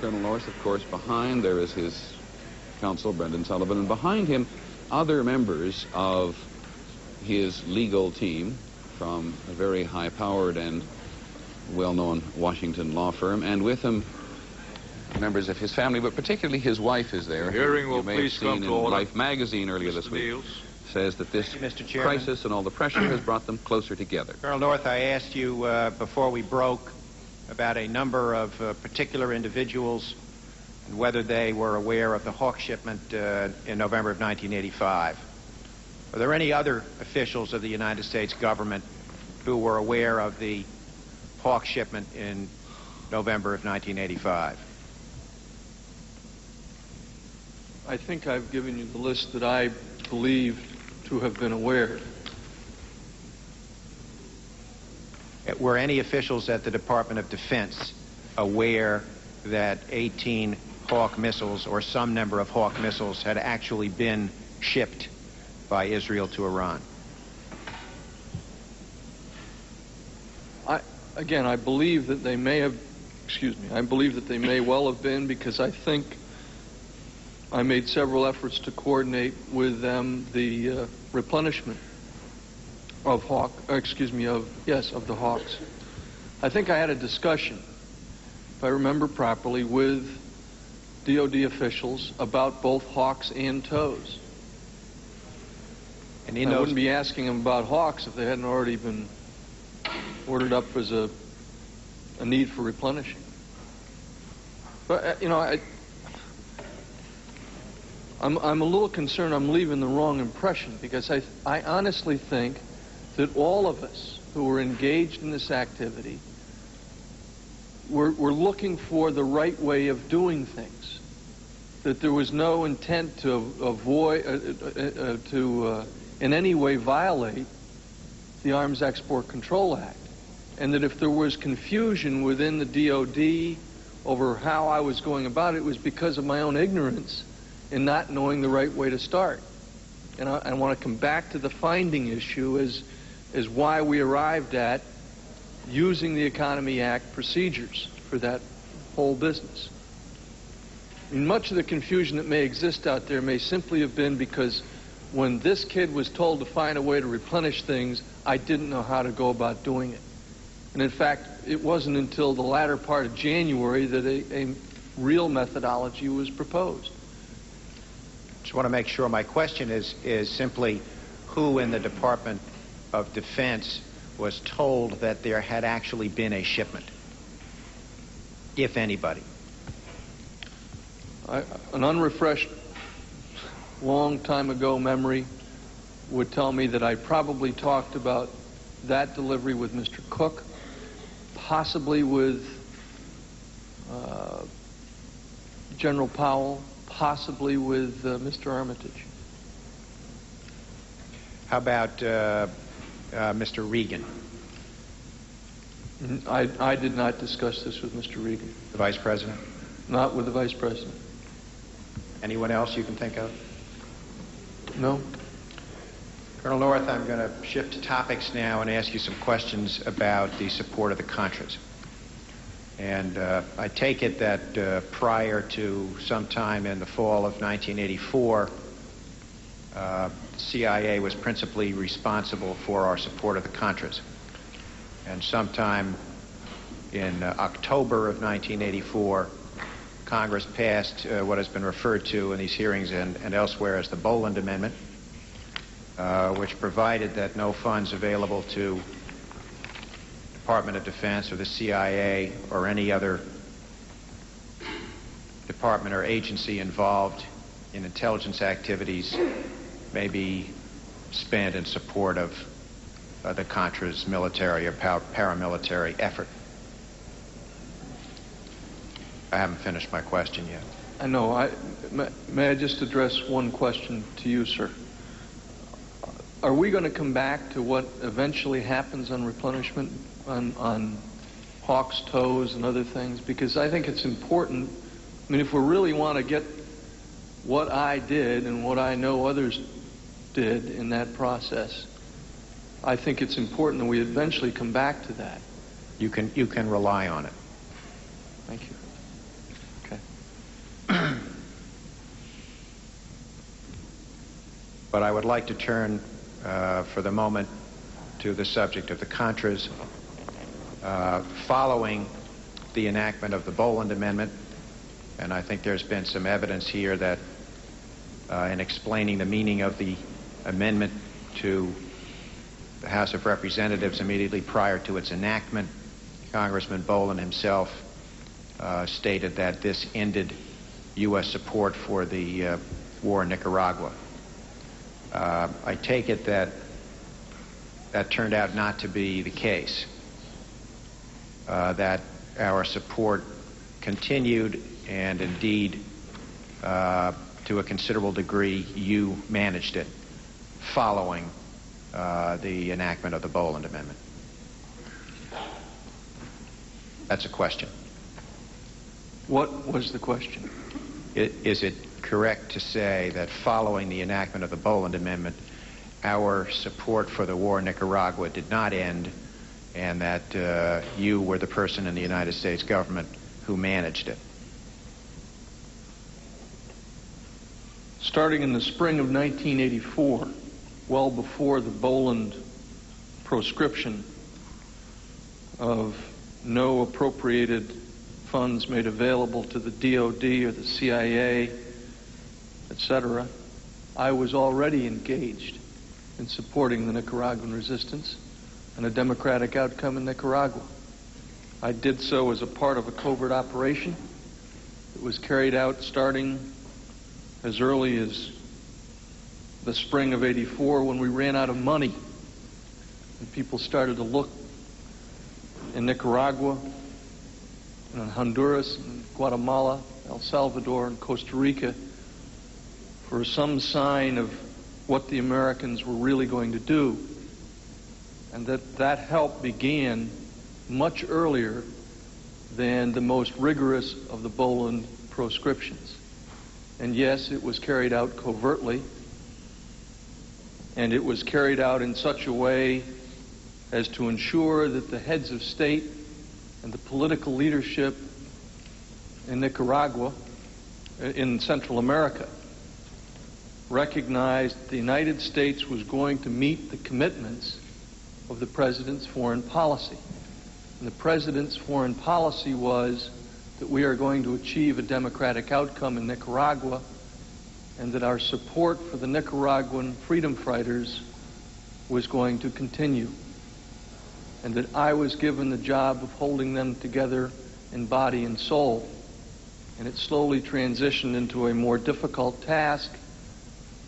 Colonel North, of course, behind there is his counsel, Brendan Sullivan, and behind him other members of his legal team from a very high-powered and well-known Washington law firm, and with him members of his family, but particularly his wife is there. The hearing will please come to order. Life magazine earlier this week says that this crisis and all the pressure has brought them closer together. Colonel North, I asked you before we broke about a number of particular individuals and whether they were aware of the Hawk shipment in November of 1985. Are there any other officials of the United States government who were aware of the Hawk shipment in November of 1985? I think I've given you the list that I believe to have been aware. Were any officials at the Department of Defense aware that 18 Hawk missiles or some number of Hawk missiles had actually been shipped by Israel to Iran? Again, I believe that they may have, I believe that they may well have been, because I think I made several efforts to coordinate with them the replenishment of of the Hawks. I think I had a discussion, if I remember properly, with DoD officials about both Hawks and TOWs. And I wouldn't be asking them about Hawks if they hadn't already been ordered up as a need for replenishing. But, I'm a little concerned I'm leaving the wrong impression, because I honestly think that all of us who were engaged in this activity were looking for the right way of doing things, that there was no intent to avoid, in any way violate the Arms Export Control Act, and that if there was confusion within the DoD over how I was going about it, it was because of my own ignorance in not knowing the right way to start. And I want to come back to the finding issue as why we arrived at using the Economy Act procedures for that whole business. I mean, much of the confusion that may exist out there may simply have been because when this kid was told to find a way to replenish things, I didn't know how to go about doing it. And in fact, it wasn't until the latter part of January that a real methodology was proposed. Just want to make sure my question is simply who in the Department of Defense was told that there had actually been a shipment, if anybody? An unrefreshed, long time ago memory would tell me that I probably talked about that delivery with Mr. Cook, possibly with General Powell, possibly with Mr. Armitage. How about Mr. Regan? I did not discuss this with Mr. Regan. The Vice President? Not with the Vice President. Anyone else you can think of? No. Colonel North, I'm going to shift topics now and ask you some questions about the support of the Contras. And I take it that prior to sometime in the fall of 1984, CIA was principally responsible for our support of the Contras. And sometime in October of 1984, Congress passed what has been referred to in these hearings and elsewhere as the Boland Amendment, which provided that no funds available to Department of Defense or the CIA or any other department or agency involved in intelligence activities may be spent in support of the Contra's military or paramilitary effort. I haven't finished my question yet. I know. May I just address one question to you, sir? Are we going to come back to what eventually happens on replenishment, on Hawks, TOWs, and other things? Because I think it's important. I mean, if we really want to get what I did and what I know others did in that process, I think it's important that we eventually come back to that. You can rely on it. Thank you. Okay. But I would like to turn for the moment to the subject of the Contras. Following the enactment of the Boland Amendment, and I think there's been some evidence here that in explaining the meaning of the amendment to the House of Representatives immediately prior to its enactment, Congressman Boland himself stated that this ended U.S. support for the war in Nicaragua. I take it that that turned out not to be the case, that our support continued, and indeed, to a considerable degree, you managed it following the enactment of the Boland Amendment. That's a question. What was the question? Is it correct to say that following the enactment of the Boland Amendment, our support for the war in Nicaragua did not end, and that you were the person in the United States government who managed it? Starting in the spring of 1984, well before the Boland proscription of no appropriated funds made available to the DOD or the CIA, etc., I was already engaged in supporting the Nicaraguan resistance and a democratic outcome in Nicaragua. I did so as a part of a covert operation that was carried out starting as early as the spring of '84, when we ran out of money and people started to look in Nicaragua and in Honduras and Guatemala, El Salvador and Costa Rica for some sign of what the Americans were really going to do, and that help began much earlier than the most rigorous of the Boland proscriptions. And yes, it was carried out covertly, and it was carried out in such a way as to ensure that the heads of state and the political leadership in Nicaragua, in Central America, recognized that the United States was going to meet the commitments of the president's foreign policy. And the president's foreign policy was that we are going to achieve a democratic outcome in Nicaragua, and that our support for the Nicaraguan freedom fighters was going to continue, and that I was given the job of holding them together in body and soul. And it slowly transitioned into a more difficult task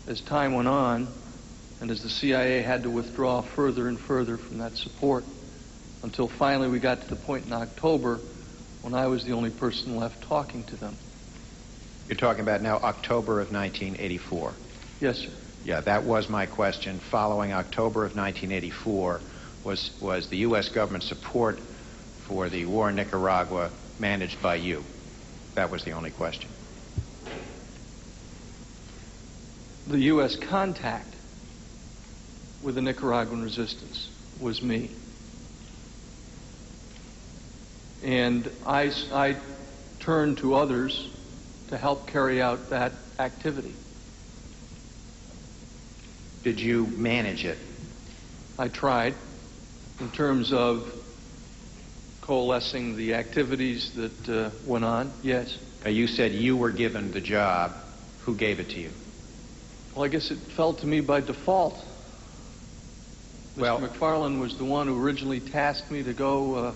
as time went on, and as the CIA had to withdraw further and further from that support, until finally we got to the point in October when I was the only person left talking to them. You're talking about now October of 1984? Yes, sir. Yeah, that was my question. Following October of 1984, was the U.S. government support for the war in Nicaragua managed by you? That was the only question. The U.S. contact with the Nicaraguan resistance was me. And I turned to others to help carry out that activity. Did you manage it? I tried, in terms of coalescing the activities that went on, yes. You said you were given the job. Who gave it to you? Well, I guess it fell to me by default. Mr. McFarland was the one who originally tasked me to go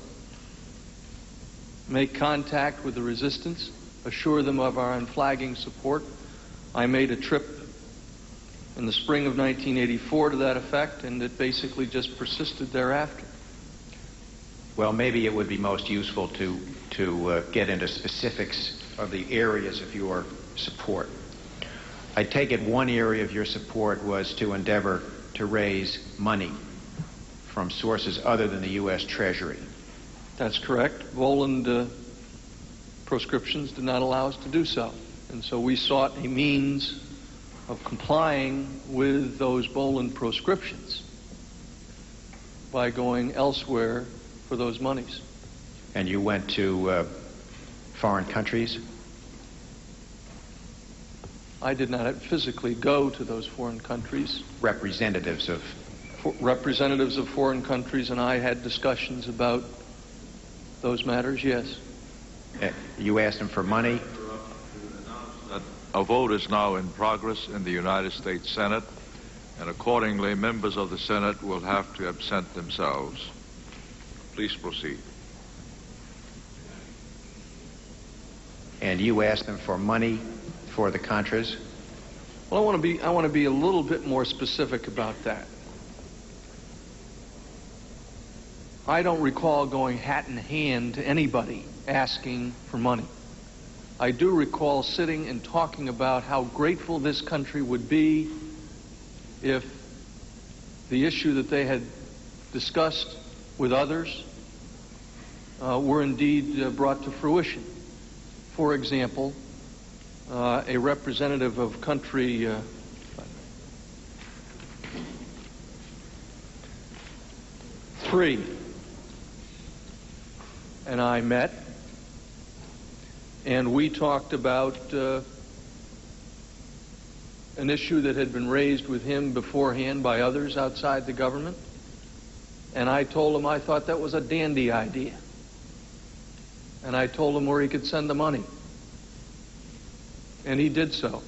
make contact with the resistance, assure them of our unflagging support. I made a trip in the spring of 1984 to that effect, and it basically just persisted thereafter. Well, maybe it would be most useful to get into specifics of the areas of your support. I take it one area of your support was to endeavor to raise money from sources other than the U.S. Treasury. That's correct. Boland proscriptions did not allow us to do so. And so we sought a means of complying with those Boland proscriptions by going elsewhere for those monies. And you went to foreign countries? I did not physically go to those foreign countries. Representatives of Foreign countries and I had discussions about those matters, yes. You asked them for money? A vote is now in progress in the United States Senate, and accordingly, members of the Senate will have to absent themselves. Please proceed. And you asked them for money for the Contras? Well, I want to be a little bit more specific about that. I don't recall going hat in hand to anybody asking for money. I do recall sitting and talking about how grateful this country would be if the issue that they had discussed with others were indeed brought to fruition. For example, a representative of country 3 and I met, and we talked about an issue that had been raised with him beforehand by others outside the government, and I told him I thought that was a dandy idea, and I told him where he could send the money, and he did so.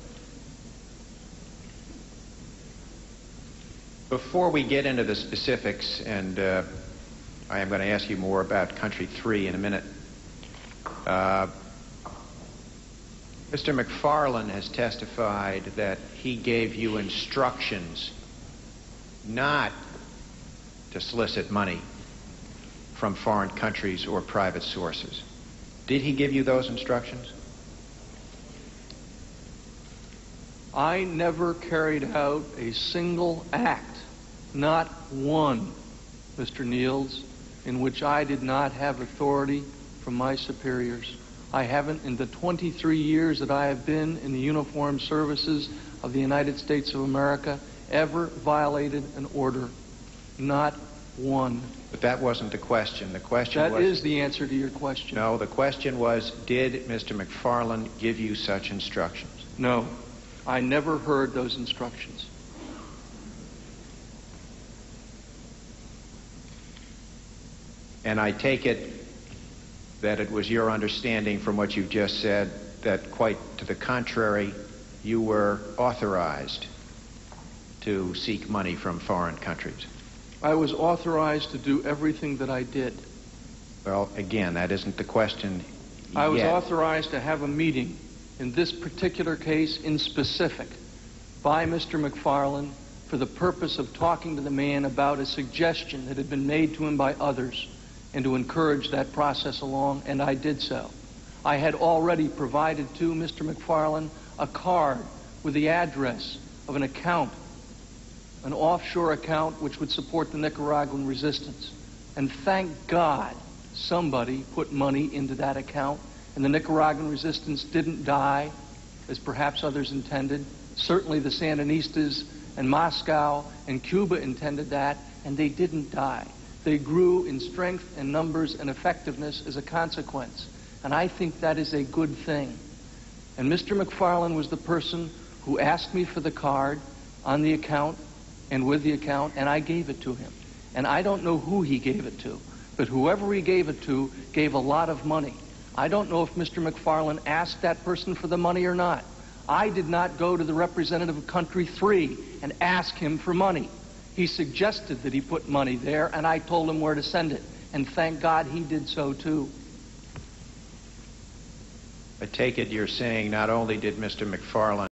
Before we get into the specifics, and I am going to ask you more about Country 3 in a minute, Mr. McFarland has testified that he gave you instructions not to solicit money from foreign countries or private sources. Did he give you those instructions? I never carried out a single act, not one, Mr. Niels, in which I did not have authority from my superiors. I haven't, in the 23 years that I have been in the uniformed services of the United States of America, ever violated an order. Not one. But that wasn't the question. The question was... That is the answer to your question. No, the question was, did Mr. McFarland give you such instructions? No. I never heard those instructions. And I take it that it was your understanding from what you've just said that, quite to the contrary, you were authorized to seek money from foreign countries. I was authorized to do everything that I did. Well, again, that isn't the question yet. I was authorized to have a meeting, in this particular case in specific, by Mr. McFarland for the purpose of talking to the man about a suggestion that had been made to him by others, and to encourage that process along, and I did so. I had already provided to Mr. McFarland a card with the address of an account, an offshore account which would support the Nicaraguan resistance. And thank God somebody put money into that account, and the Nicaraguan resistance didn't die, as perhaps others intended. Certainly the Sandinistas and Moscow and Cuba intended that, and they didn't die. They grew in strength and numbers and effectiveness as a consequence. And I think that is a good thing. And Mr. McFarland was the person who asked me for the card on the account and with the account, and I gave it to him. And I don't know who he gave it to, but whoever he gave it to gave a lot of money. I don't know if Mr. McFarland asked that person for the money or not. I did not go to the representative of Country 3 and ask him for money. He suggested that he put money there, and I told him where to send it. And thank God he did so, too. I take it you're saying not only did Mr. McFarland